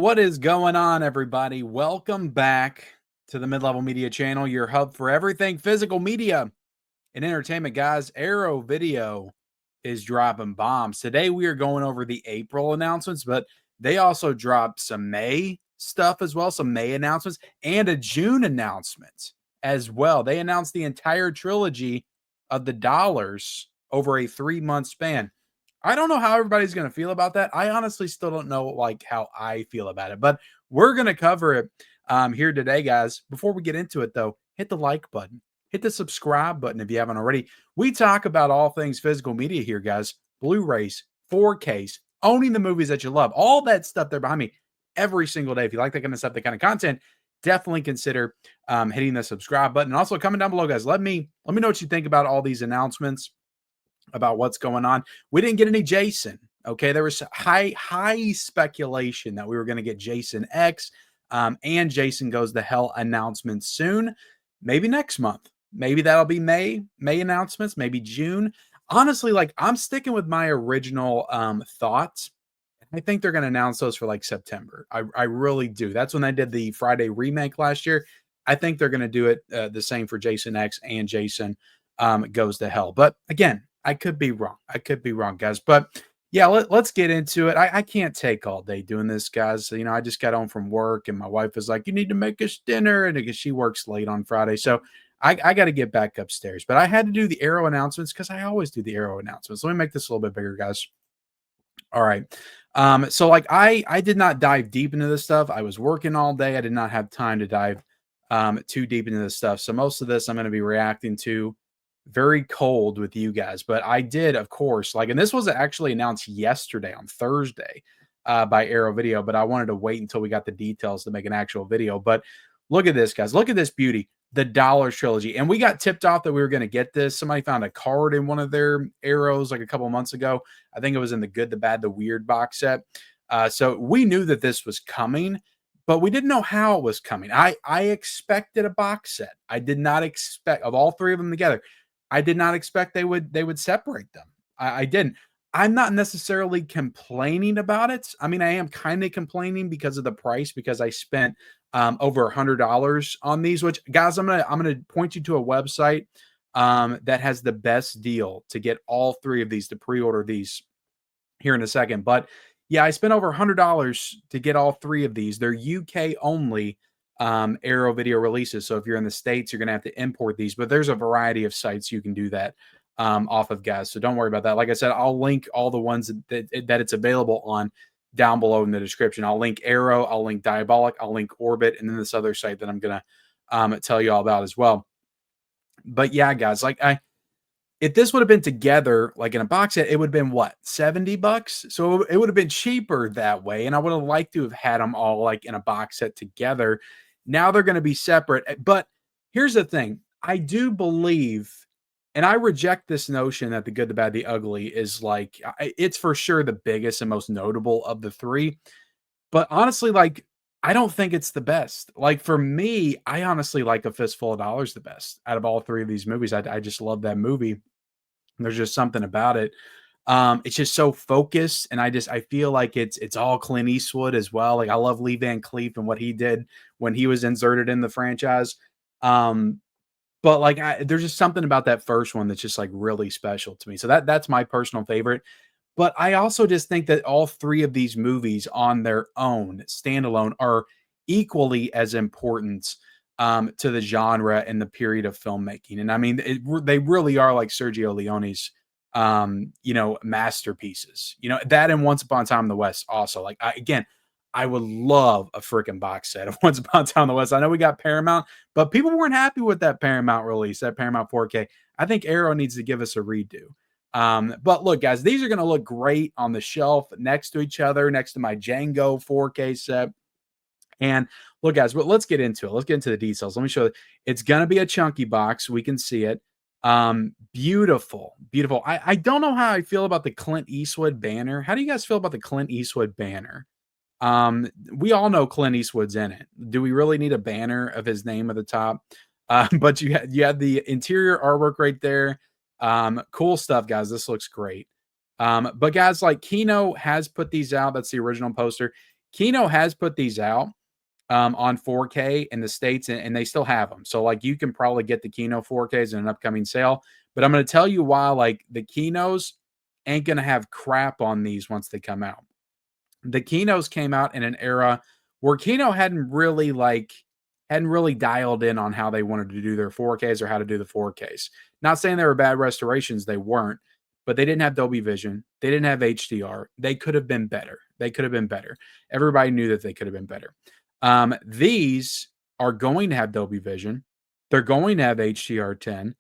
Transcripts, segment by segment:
what is going on, everybody? Welcome back to the Mid-Level Media channel, your hub for everything physical media and entertainment, guys. Arrow Video is dropping bombs. Today, we are going over the April announcements, but they also dropped some May stuff as well, some May announcements, and a June announcement as well. They announced the entire trilogy of the dollars over a 3-month span. I don't know how everybody's going to feel about that. I honestly still don't know like how I feel about it, but we're going to cover it here today, guys. Before we get into it, though, hit the like button, hit the subscribe button if you haven't already. We talk about all things physical media here, guys. Blu-rays, 4Ks, owning the movies that you love, all that stuff there behind me every single day. If you like that kind of stuff, that kind of content, definitely consider hitting the subscribe button. And also comment down below, guys. Let me know what you think about all these announcements, about what's going on. We didn't get any Jason. Okay, there was high speculation that we were going to get Jason X and Jason Goes to Hell announcements soon. Maybe next month. Maybe that'll be May announcements. Maybe June. Honestly, like I'm sticking with my original thoughts. I think they're going to announce those for like September. I really do. That's when they did the Friday remake last year. I think they're going to do it the same for Jason X and Jason Goes to Hell. But again, I could be wrong. I could be wrong, guys. But yeah, let's get into it. I can't take all day doing this, guys. You know, I just got home from work and my wife was like, you need to make us dinner. And because she works late on Friday. So I got to get back upstairs. But I had to do the Arrow announcements because I always do the Arrow announcements. Let me make this a little bit bigger, guys. All right. So like I did not dive deep into this stuff. I was working all day. I did not have time to dive too deep into this stuff. So most of this I'm going to be reacting to very cold with you guys. But I did, of course, like, and this was actually announced yesterday on Thursday by Arrow Video, but I wanted to wait until we got the details to make an actual video. But look at this, guys. Look at this beauty. The Dollars Trilogy. And we got tipped off that we were going to get this. Somebody found a card in one of their Arrows like a couple months ago. I think it was in the Good, the Bad, the Weird box set. So we knew that this was coming, but we didn't know how it was coming. I expected a box set. I did not expect, of all three of them together, I did not expect they would separate them. I didn't. I'm not necessarily complaining about it. I mean, I am kind of complaining because of the price, because I spent over $100 on these. Which, guys, I'm gonna point you to a website that has the best deal to get all three of these, to pre-order these here in a second. But yeah, I spent over $100 to get all three of these. They're UK only Arrow Video releases. So if you're in the States, you're going to have to import these, but there's a variety of sites you can do that off of, guys. So don't worry about that. Like I said, I'll link all the ones that it's available on down below in the description. I'll link Arrow, I'll link Diabolic, I'll link Orbit, and then this other site that I'm going to tell you all about as well. But yeah, guys, like if this would have been together, like in a box set, it would have been what, $70? So it would have been cheaper that way. And I would have liked to have had them all like in a box set together. Now they're going to be separate. But here's the thing. I do believe, and I reject this notion that The Good, the Bad, the Ugly is like, it's for sure the biggest and most notable of the three. But honestly, like, I don't think it's the best. Like for me, I honestly like A Fistful of Dollars the best out of all three of these movies. I just love that movie. There's just something about it. It's just so focused, and I feel like it's all Clint Eastwood as well. Like I love Lee Van Cleef and what he did when he was inserted in the franchise. But like there's just something about that first one that's just like really special to me. So that's my personal favorite. But I also just think that all three of these movies on their own, standalone, are equally as important to the genre and the period of filmmaking. And I mean, they really are like Sergio Leone's, masterpieces. You know, that and Once Upon a Time in the West also. Like, I would love a freaking box set of Once Upon a Time in the West. I know we got Paramount, but people weren't happy with that Paramount release, that Paramount 4K. I think Arrow needs to give us a redo. But look, guys, these are going to look great on the shelf next to each other, next to my Django 4K set. And look, guys, but let's get into it. Let's get into the details. Let me show you. It's going to be a chunky box. We can see it. Beautiful, beautiful. I don't know how I feel about the Clint Eastwood banner. How do you guys feel about the Clint Eastwood banner? We all know Clint Eastwood's in it. Do we really need a banner of his name at the top? But you had the interior artwork right there. Cool stuff, guys. This looks great. But guys, like Kino has put these out. That's the original poster. Kino has put these out on 4K in the States, and they still have them. So, like, you can probably get the Kino 4Ks in an upcoming sale. But I'm going to tell you why, like, the Kinos ain't going to have crap on these once they come out. The Kinos came out in an era where Kino hadn't really dialed in on how they wanted to do their 4Ks or how to do the 4Ks. Not saying they were bad restorations, they weren't, but they didn't have Dolby Vision. They didn't have HDR. They could have been better. They could have been better. Everybody knew that they could have been better. These are going to have Dolby Vision. They're going to have HDR10.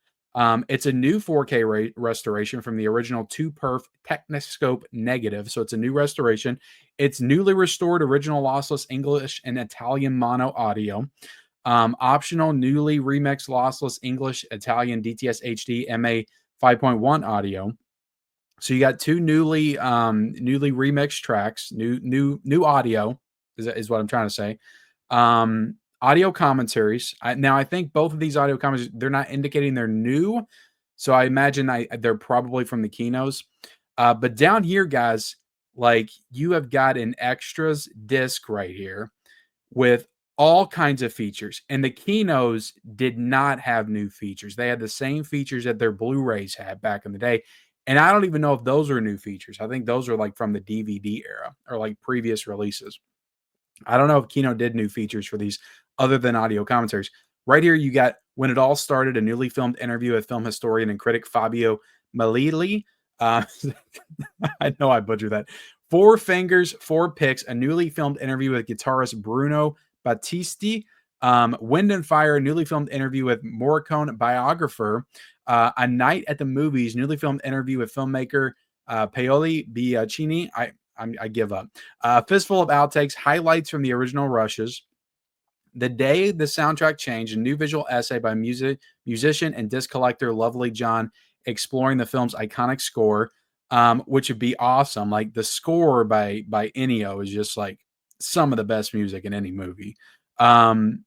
It's a new 4K restoration from the original 2 perf Techniscope negative. So it's a new restoration. It's newly restored original lossless English and Italian mono audio. Optional newly remixed lossless English Italian DTS HD MA 5.1 audio. So you got two newly remixed tracks, new audio is what I'm trying to say. Audio commentaries. Now I think both of these audio commentaries, they're not indicating they're new, so I imagine they're probably from the Kinos. But down here, guys, like, you have got an extras disc right here with all kinds of features, and the Kinos did not have new features. They had the same features that their Blu-rays had back in the day. And I don't even know if those are new features. I think those are like from the DVD era or like previous releases. I don't know if Kino did new features for these other than audio commentaries. Right here, you got When It All Started, a newly filmed interview with film historian and critic Fabio Malili. I know I butchered that. Four Fingers, Four Picks, a newly filmed interview with guitarist Bruno Battisti. Wind and Fire, a newly filmed interview with Morricone biographer. A Night at the Movies, newly filmed interview with filmmaker Paoli Bianchini. I give up. Fistful of Outtakes, highlights from the original rushes. The Day the Soundtrack Changed, a new visual essay by musician and disc collector Lovely John, exploring the film's iconic score, which would be awesome. Like, the score by Ennio is just like some of the best music in any movie. Then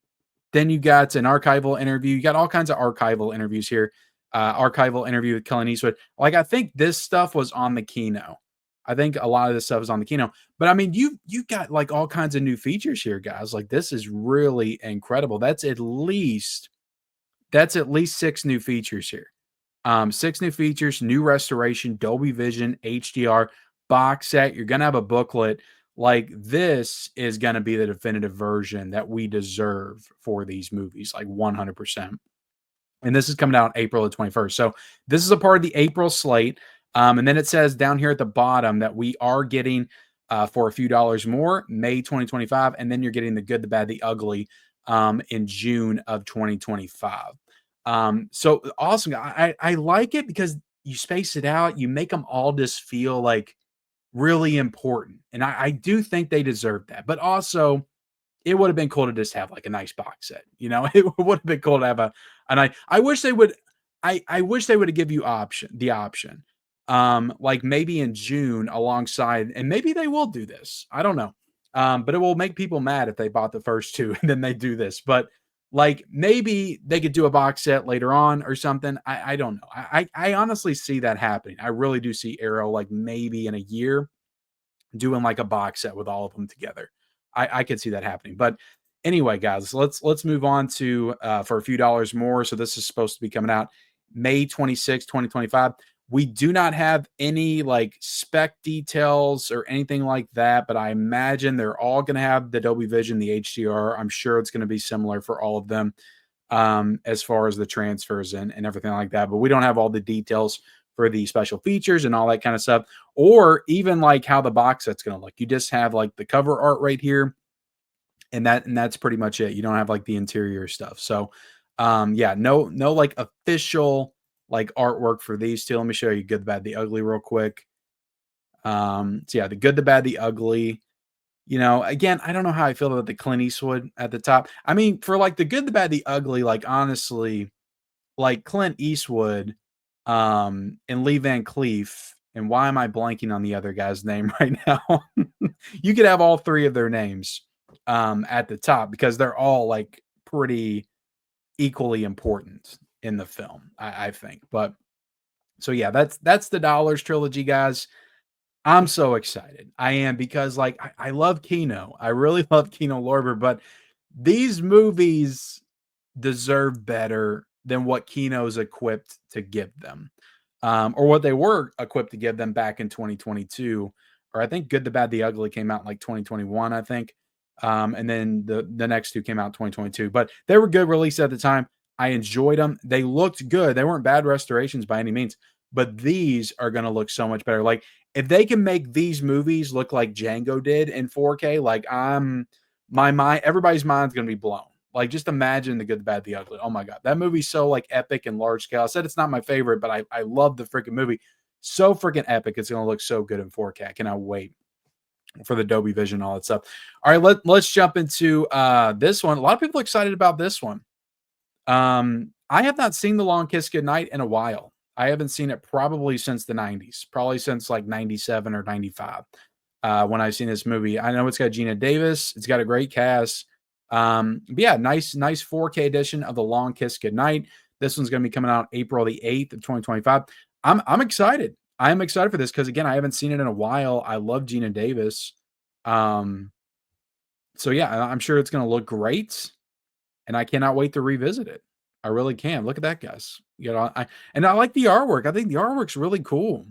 you got an archival interview. You got all kinds of archival interviews here. Archival interview with Clint Eastwood. Like, I think this stuff was on the Kino. I think a lot of this stuff is on the Kino. But I mean, you got like all kinds of new features here, guys. Like, this is really incredible. That's at least 6 new features here. 6 new features, new restoration, Dolby Vision, HDR, box set. You're gonna have a booklet. Like, this is gonna be the definitive version that we deserve for these movies, like 100%. And this is coming out April the 21st. So this is a part of the April slate. And then it says down here at the bottom that we are getting for a few dollars more, May 2025. And then you're getting the Good, the Bad, the Ugly in June of 2025. So awesome. I like it because you space it out. You make them all just feel like really important. And I do think they deserve that. But also, it would have been cool to just have like a nice box set. You know, it would have been cool to have I wish they would, I wish they would have give you the option. Like maybe in June alongside, and maybe they will do this. I don't know. But it will make people mad if they bought the first two and then they do this. But like, maybe they could do a box set later on or something. I don't know. I honestly see that happening. I really do see Arrow like maybe in a year doing like a box set with all of them together. I could see that happening. But anyway, guys, let's move on to for a few dollars more. So this is supposed to be coming out May 26, 2025. We do not have any like spec details or anything like that, but I imagine they're all going to have the Dolby Vision, the HDR. I'm sure it's going to be similar for all of them as far as the transfers and everything like that. But we don't have all the details for the special features and all that kind of stuff, or even like how the box set's going to look. You just have like the cover art right here, and that's pretty much it. You don't have like the interior stuff. So yeah, no like official like artwork for these two. Let me show you Good, the Bad, the Ugly real quick. So yeah, the Good, the Bad, the Ugly. You know, again, I don't know how I feel about the Clint Eastwood at the top. I mean, for like the Good, the Bad, the Ugly, like honestly, like Clint Eastwood and Lee Van Cleef, and why am I blanking on the other guy's name right now? You could have all three of their names at the top because they're all like pretty equally important in the film, I think. But so yeah, that's the Dollars trilogy, guys. I'm so excited. I am because like I love Kino. I really love Kino Lorber, but these movies deserve better than what Kino's equipped to give them. Or what they were equipped to give them back in 2022. Or I think Good, the Bad, the Ugly came out in like 2021, I think. And then the next two came out in 2022. But they were good release at the time. I enjoyed them. They looked good. They weren't bad restorations by any means, but these are going to look so much better. Like if they can make these movies look like Django did in 4K, like my mind, everybody's mind's going to be blown. Like, just imagine The Good, the Bad, the Ugly. Oh my God. That movie's so like epic and large scale. I said it's not my favorite, but I love the freaking movie. So freaking epic. It's going to look so good in 4K. I cannot wait for the Dolby Vision, all that stuff. All right, let's jump into this one. A lot of people are excited about this one. I have not seen The Long Kiss Goodnight in a while. I haven't seen it probably since the 90s, probably since like 97 or 95 when I've seen this movie. I know it's got Gina Davis. It's got a great cast. But yeah, nice 4K edition of The Long Kiss Goodnight. This one's going to be coming out April the 8th of 2025. I'm excited. I am excited for this because again, I haven't seen it in a while. I love Gina Davis. So yeah, I'm sure it's going to look great, and I cannot wait to revisit it. I really can. Look at that, guys. You know, I like the artwork. I think the artwork's really cool.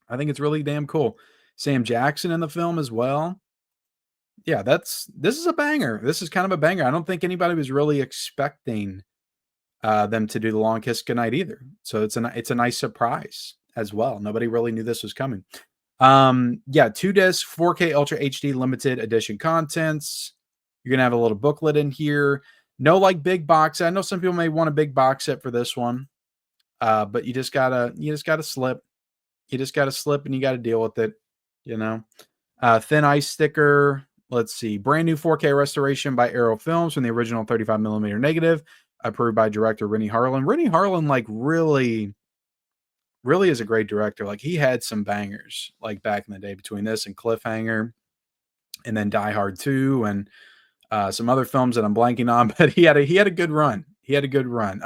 I think it's really damn cool. Sam Jackson in the film as well. Yeah, this is a banger. This is kind of a banger. I don't think anybody was really expecting them to do The Long Kiss Goodnight either. So it's a nice surprise as well. Nobody really knew this was coming. Yeah, 2 disc, 4K Ultra HD limited edition contents. You're gonna have a little booklet in here. No like big box. I know some people may want a big box set for this one. But you just gotta slip. You just gotta slip and you gotta deal with it, you know. Thin ice sticker. Let's see. Brand new 4K restoration by Arrow Films from the original 35mm negative, approved by director Rennie Harlan. Rennie Harlan, like, really is a great director. Like, he had some bangers, like, back in the day between this and Cliffhanger and then Die Hard 2 and some other films that I'm blanking on, but he had a good run. He had a good run.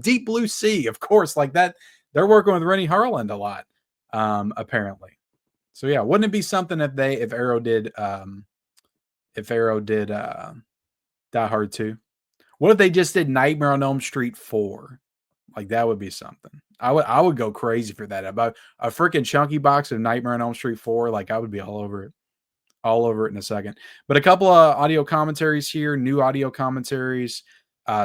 Deep Blue Sea, of course, like that. They're working with Rennie Harlan a lot, apparently. So yeah, wouldn't it be something if Arrow did Die Hard 2? What if they just did Nightmare on Elm Street 4? Like that would be something. I would go crazy for that. About a freaking chunky box of Nightmare on Elm Street 4, like I would be all over it. All over it in a second. But a couple of audio commentaries here, new audio commentaries.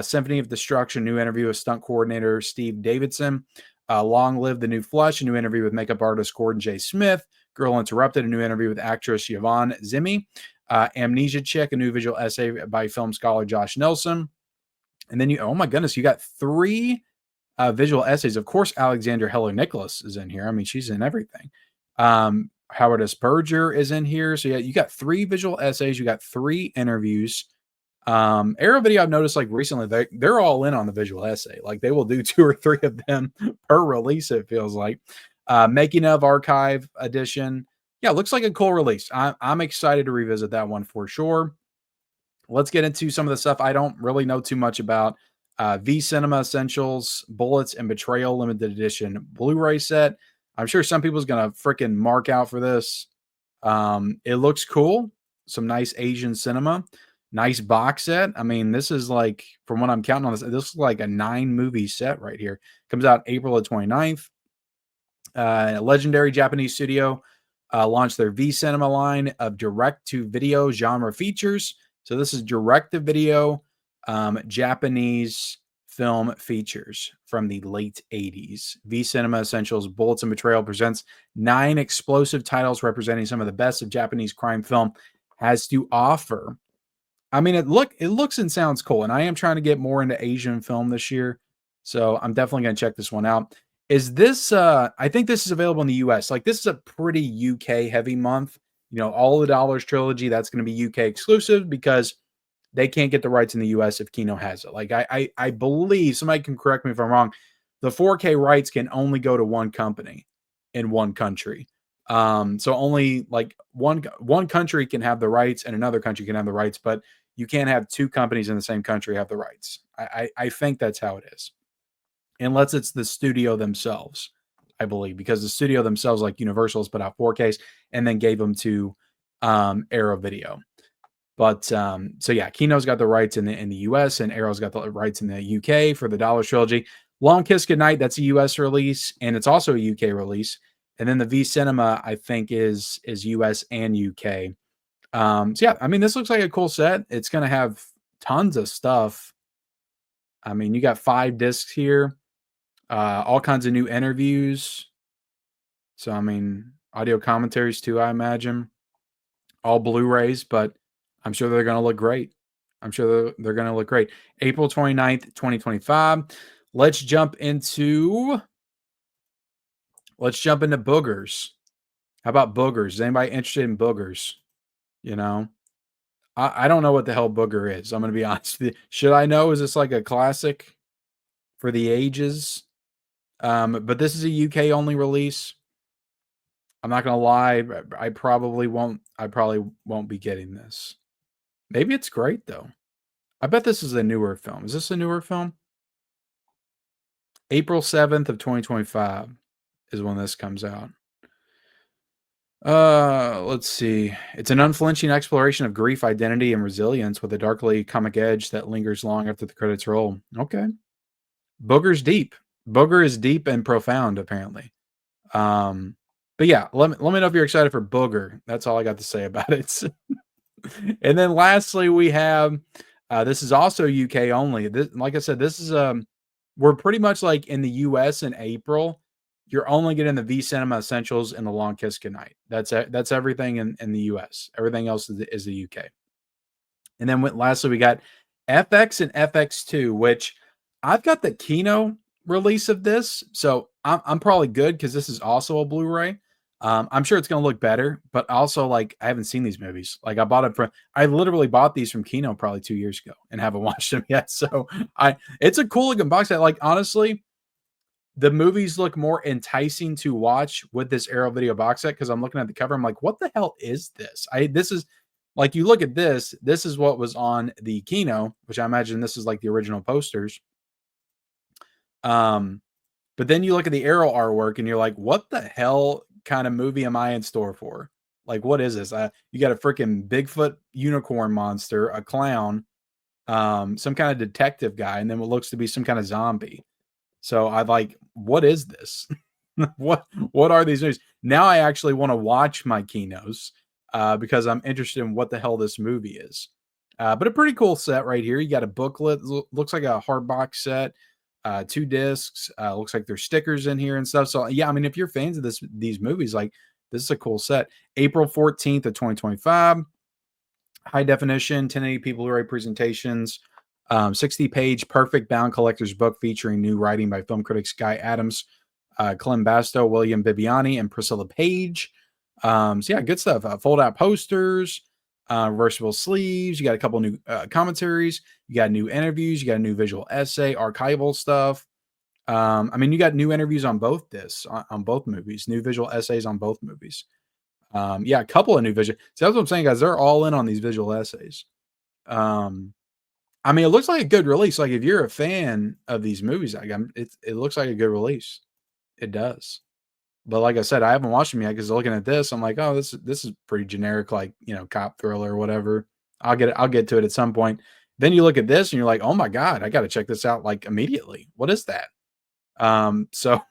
Symphony of Destruction, new interview with stunt coordinator Steve Davidson. Long Live the New Flesh, a new interview with makeup artist Gordon J. Smith. Girl Interrupted, a new interview with actress Yvonne Zimi. Amnesia Chick, a new visual essay by film scholar Josh Nelson. And then oh my goodness, you got 3 visual essays. Of course, Alexandra Heller Nicholas is in here. I mean, she's in everything. Howard S. Berger is in here. So yeah, you got 3 visual essays. You got 3 interviews. Arrow Video, I've noticed like recently, they're all in on the visual essay. Like they will do 2 or 3 of them per release, it feels like. Making of Archive Edition. Yeah, looks like a cool release. I'm excited to revisit that one for sure. Let's get into some of the stuff I don't really know too much about. V Cinema Essentials, Bullets and Betrayal Limited Edition Blu-ray set. I'm sure some people's going to freaking mark out for this. It looks cool. Some nice Asian cinema. Nice box set. I mean, this is like, from what I'm counting on this is like a 9-movie set right here. Comes out April the 29th. A legendary Japanese studio launched their V Cinema line of direct-to-video genre features. So this is direct-to-video Japanese film features from the late 80s. V Cinema Essentials Bullets and Betrayal presents 9 explosive titles representing some of the best of Japanese crime film has to offer. I mean, it looks and sounds cool, and I am trying to get more into Asian film this year, so I'm definitely going to check this one out. Is this I think this is available in the US. Like this is a pretty UK heavy month. You know, All the Dollars trilogy, that's going to be UK exclusive because they can't get the rights in the US if Kino has it. Like I believe, somebody can correct me if I'm wrong, the 4K rights can only go to one company in one country. So only like one country can have the rights and another country can have the rights, but you can't have 2 companies in the same country have the rights. I think that's how it is. Unless it's the studio themselves. I believe, because the studio themselves, like Universal, has put out 4Ks and then gave them to Arrow Video. But so yeah, Kino's got the rights in the US, and Arrow's got the rights in the UK for the Dollar Trilogy. Long Kiss Goodnight, that's a US release, and it's also a UK release. And then the V Cinema, I think, is US and UK. So yeah, I mean, this looks like a cool set. It's gonna have tons of stuff. I mean, you got 5 discs here, all kinds of new interviews. So I mean, audio commentaries too, I imagine. All Blu-rays, but I'm sure they're gonna look great. I'm sure they're gonna look great. April 29th, 2025. Let's jump into boogers. How about boogers? Is anybody interested in boogers? You know, I don't know what the hell booger is. I'm gonna be honest with you. Should I know? Is this like a classic for the ages? But this is a UK only release. I'm not gonna lie, I probably won't be getting this. Maybe it's great though. I bet this is a newer film. Is this a newer film? April 7th of 2025 is when this comes out. Let's see. It's an unflinching exploration of grief, identity, and resilience with a darkly comic edge that lingers long after the credits roll. Okay. Booger's deep. Booger is deep and profound, apparently. But yeah, let me know if you're excited for Booger. That's all I got to say about it. And then lastly, we have this is also UK only. This, like I said, this is we're pretty much like in the US in April. You're only getting the V Cinema Essentials and the Long Kiss Goodnight. That's everything in the US. Everything else is the UK. And then lastly, we got FX and FX2, which I've got the Kino release of this, so I'm probably good because this is also a Blu-ray. I'm sure it's gonna look better, but also like I haven't seen these movies. Like I literally bought these from Kino probably 2 years ago and haven't watched them yet. So it's a cool looking box set. Like honestly, the movies look more enticing to watch with this Arrow Video box set because I'm looking at the cover. I'm like, what the hell is this? This is like you look at this. This is what was on the Kino, which I imagine this is like the original posters. But then you look at the Arrow artwork and you're like, what the hell kind of movie am I in store for? Like, what is this? You got a freaking Bigfoot unicorn monster, a clown, some kind of detective guy, and then what looks to be some kind of zombie. So I like, what is this? what are these movies? Now I actually want to watch my Kinos because I'm interested in what the hell this movie is. But a pretty cool set right here. You got a booklet, looks like a hard box set. 2 discs. Looks like there's stickers in here and stuff. So yeah, I mean, if you're fans of these movies, like this is a cool set. April 14th of 2025. High definition 1080p Blu-ray presentations. 60-page perfect bound collector's book featuring new writing by film critics Guy Adams, Clem Basto, William Bibiani, and Priscilla Page. So yeah, good stuff. Fold out posters, reversible sleeves. You got a couple new commentaries. You got new interviews. You got a new visual essay, archival stuff. I mean, you got new interviews on both discs, on both movies, new visual essays on both movies. Yeah, a couple of new visual. So that's what I'm saying, guys. They're all in on these visual essays. I mean, it looks like a good release. Like if you're a fan of these movies, like it looks like a good release. It does. But like I said, I haven't watched them yet because looking at this, I'm like, oh, this is pretty generic, like cop thriller or whatever. I'll get to it at some point. Then you look at this and you're like, oh my god, I got to check this out like immediately. What is that? So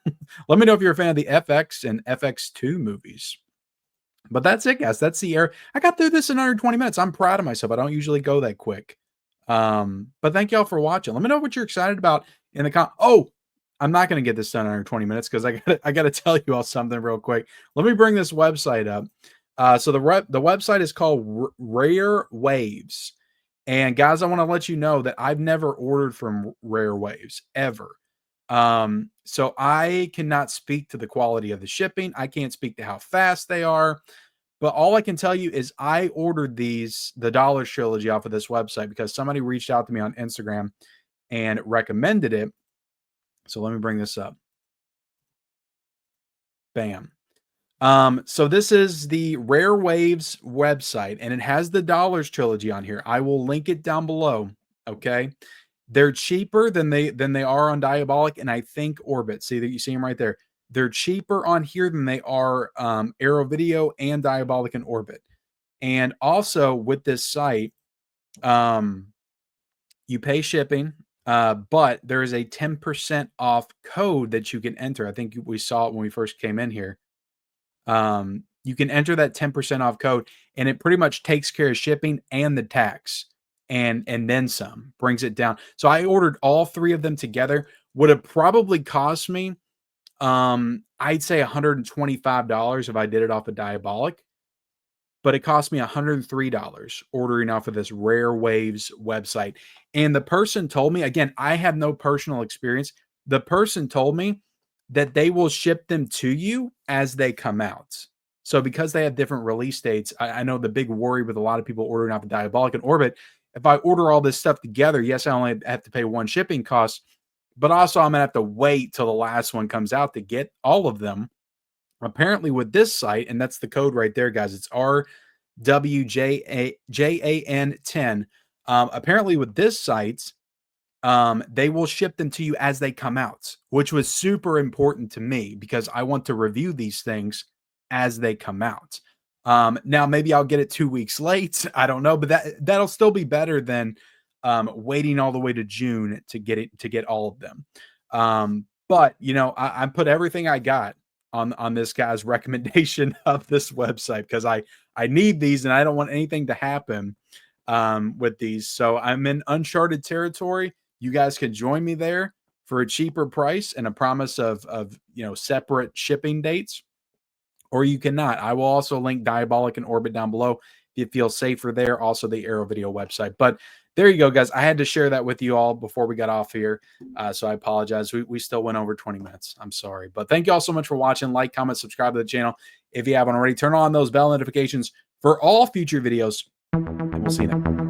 let me know if you're a fan of the FX and FX2 movies. But that's it, guys. That's the air. I got through this in under 20 minutes. I'm proud of myself. I don't usually go that quick. But thank y'all for watching. Let me know what you're excited about in the Oh, I'm not going to get this done in under 20 minutes because I got to tell you all something real quick. Let me bring this website up. So the website is called Rare Waves. And guys, I want to let you know that I've never ordered from Rare Waves ever. So I cannot speak to the quality of the shipping. I can't speak to how fast they are. But all I can tell you is I ordered the Dollar Trilogy off of this website because somebody reached out to me on Instagram and recommended it. So let me bring this up. Bam. So this is the Rare Waves website, and it has the Dollars Trilogy on here. I will link it down below. Okay. They're cheaper than they are on Diabolic and I think Orbit. See that you see them right there. they're cheaper on here than they are Arrow Video and Diabolic and Orbit. And also with this site, you pay shipping, but there is a 10% off code that you can enter. I think we saw it when we first came in here. You can enter that 10% off code, and it pretty much takes care of shipping and the tax, and then some, brings it down. So I ordered all three of them together. Would have probably cost me, I'd say $125 if I did it off of Diabolic, but it cost me $103 ordering off of this Rare Waves website. And the person told me, again, I have no personal experience. The person told me that they will ship them to you as they come out. So because they have different release dates, I know the big worry with a lot of people ordering off of Diabolic and Orbit, if I order all this stuff together, yes, I only have to pay one shipping cost, but also I'm going to have to wait till the last one comes out to get all of them. Apparently with this site, and that's the code right there, guys, it's RWJAN10. Apparently with this site, they will ship them to you as they come out, which was super important to me because I want to review these things as they come out. Now maybe I'll get it 2 weeks late. I don't know, but that'll still be better than waiting all the way to June to get all of them. But you know, I put everything I got on this guy's recommendation of this website because I need these and I don't want anything to happen with these. So I'm in uncharted territory. You guys can join me there for a cheaper price and a promise of separate shipping dates, or you cannot. I will also link Diabolic and Orbit down below if you feel safer there. Also the Arrow Video website. But there you go, guys. I had to share that with you all before we got off here. So I apologize. We still went over 20 minutes. I'm sorry. But thank you all so much for watching. Like, comment, subscribe to the channel. If you haven't already, turn on those bell notifications for all future videos. And we'll see you next time.